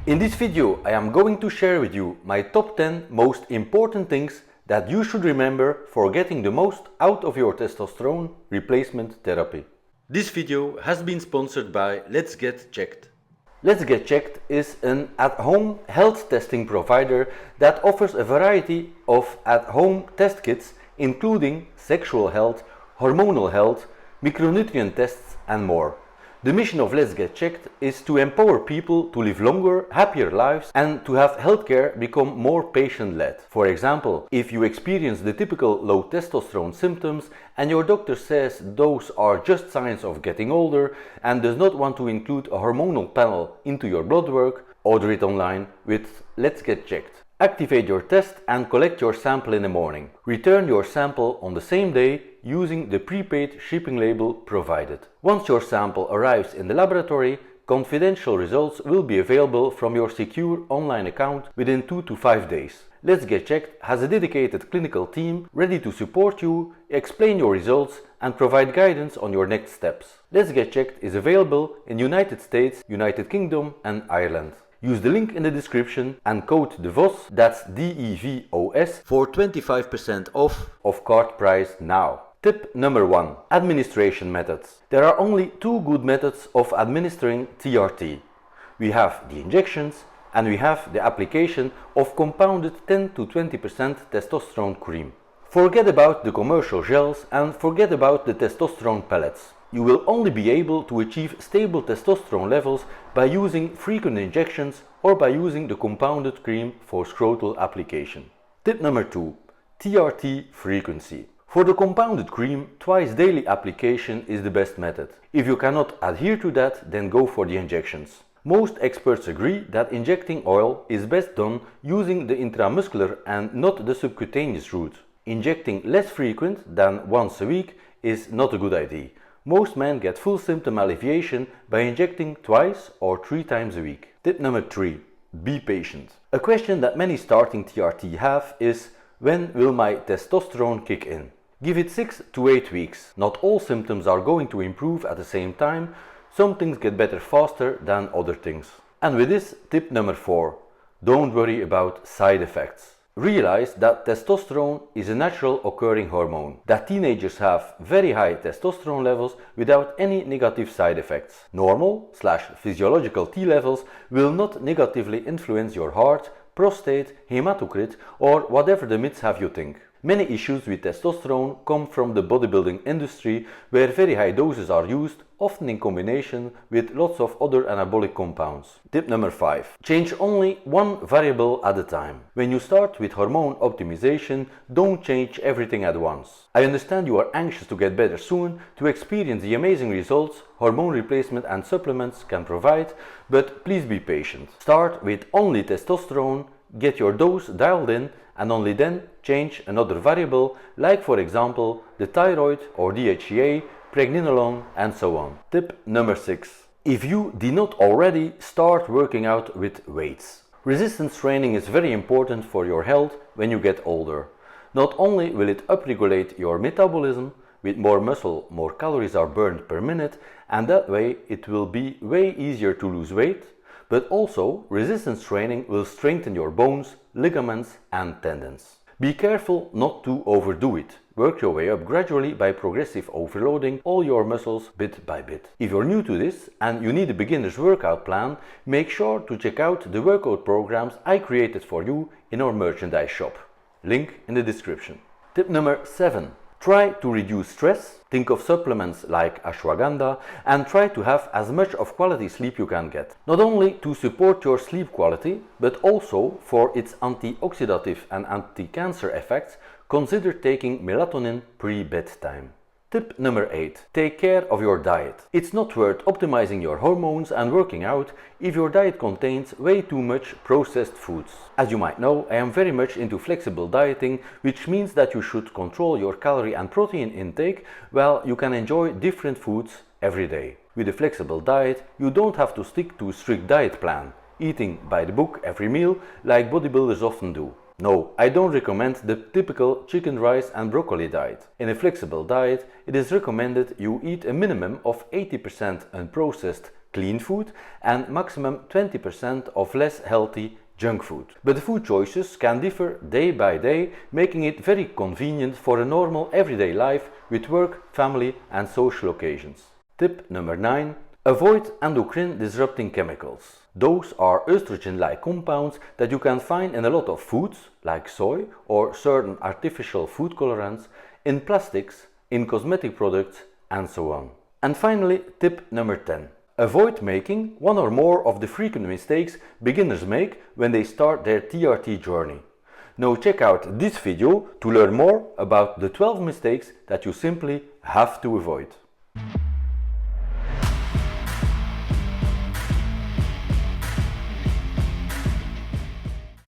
In this video I am going to share with you my top 10 most important things that you should remember for getting the most out of your testosterone replacement therapy. This video has been sponsored by Let's Get Checked. Let's Get Checked is an at-home health testing provider that offers a variety of at-home test kits including sexual health, hormonal health, micronutrient tests and more. The mission of Let's Get Checked is to empower people to live longer, happier lives and to have healthcare become more patient-led. For example, if you experience the typical low testosterone symptoms and your doctor says those are just signs of getting older and does not want to include a hormonal panel into your blood work, order it online with Let's Get Checked. Activate your test and collect your sample in the morning. Return your sample on the same day using the prepaid shipping label provided. Once your sample arrives in the laboratory, confidential results will be available from your secure online account within 2 to 5 days. Let's Get Checked has a dedicated clinical team ready to support you, explain your results and provide guidance on your next steps. Let's Get Checked is available in United States, United Kingdom and Ireland. Use the link in the description and code DEVOS, that's DEVOS, for 25% off of cart price now. Tip number 1. Administration methods. There are only two good methods of administering TRT. We have the injections and we have the application of compounded 10 to 20% testosterone cream. Forget about the commercial gels and forget about the testosterone pellets. You will only be able to achieve stable testosterone levels by using frequent injections or by using the compounded cream for scrotal application. Tip number 2. TRT frequency. For the compounded cream, twice daily application is the best method. If you cannot adhere to that, then go for the injections. Most experts agree that injecting oil is best done using the intramuscular and not the subcutaneous route. Injecting less frequent than once a week is not a good idea. Most men get full symptom alleviation by injecting twice or 3 times a week. Tip number 3. Be patient. A question that many starting TRT have is, when will my testosterone kick in? Give it 6 to 8 weeks. Not all symptoms are going to improve at the same time. Some things get better faster than other things. And with this, tip number 4. Don't worry about side effects. Realize that testosterone is a natural occurring hormone, that teenagers have very high testosterone levels without any negative side effects. Normal/physiological T levels will not negatively influence your heart, prostate, hematocrit or whatever the myths have you think. Many issues with testosterone come from the bodybuilding industry where very high doses are used, often in combination with lots of other anabolic compounds. Tip number 5. Change only one variable at a time. When you start with hormone optimization, don't change everything at once. I understand you are anxious to get better soon, to experience the amazing results hormone replacement and supplements can provide, but please be patient. Start with only testosterone, get your dose dialed in and only then change another variable like for example the thyroid or DHEA, pregnenolone and so on. Tip number 6. If you did not already, start working out with weights. Resistance training is very important for your health when you get older. Not only will it upregulate your metabolism, with more muscle, more calories are burned per minute and that way it will be way easier to lose weight, but also resistance training will strengthen your bones, ligaments and tendons. Be careful not to overdo it. Work your way up gradually by progressive overloading all your muscles bit by bit. If you're new to this and you need a beginner's workout plan, make sure to check out the workout programs I created for you in our merchandise shop. Link in the description. Tip number 7. Try to reduce stress, think of supplements like ashwagandha and try to have as much of quality sleep you can get. Not only to support your sleep quality, but also for its antioxidative and anti-cancer effects, consider taking melatonin pre-bedtime. Tip number 8. Take care of your diet. It's not worth optimizing your hormones and working out if your diet contains way too much processed foods. As you might know, I am very much into flexible dieting, which means that you should control your calorie and protein intake while you can enjoy different foods every day. With a flexible diet, you don't have to stick to a strict diet plan, eating by the book every meal like bodybuilders often do. No, I don't recommend the typical chicken, rice and broccoli diet. In a flexible diet, it is recommended you eat a minimum of 80% unprocessed clean food and maximum 20% of less healthy junk food. But the food choices can differ day by day, making it very convenient for a normal everyday life with work, family and social occasions. Tip number 9. Avoid endocrine disrupting chemicals. Those are estrogen-like compounds that you can find in a lot of foods, like soy or certain artificial food colorants, in plastics, in cosmetic products and so on. And finally, tip number 10. Avoid making one or more of the frequent mistakes beginners make when they start their TRT journey. Now check out this video to learn more about the 12 mistakes that you simply have to avoid.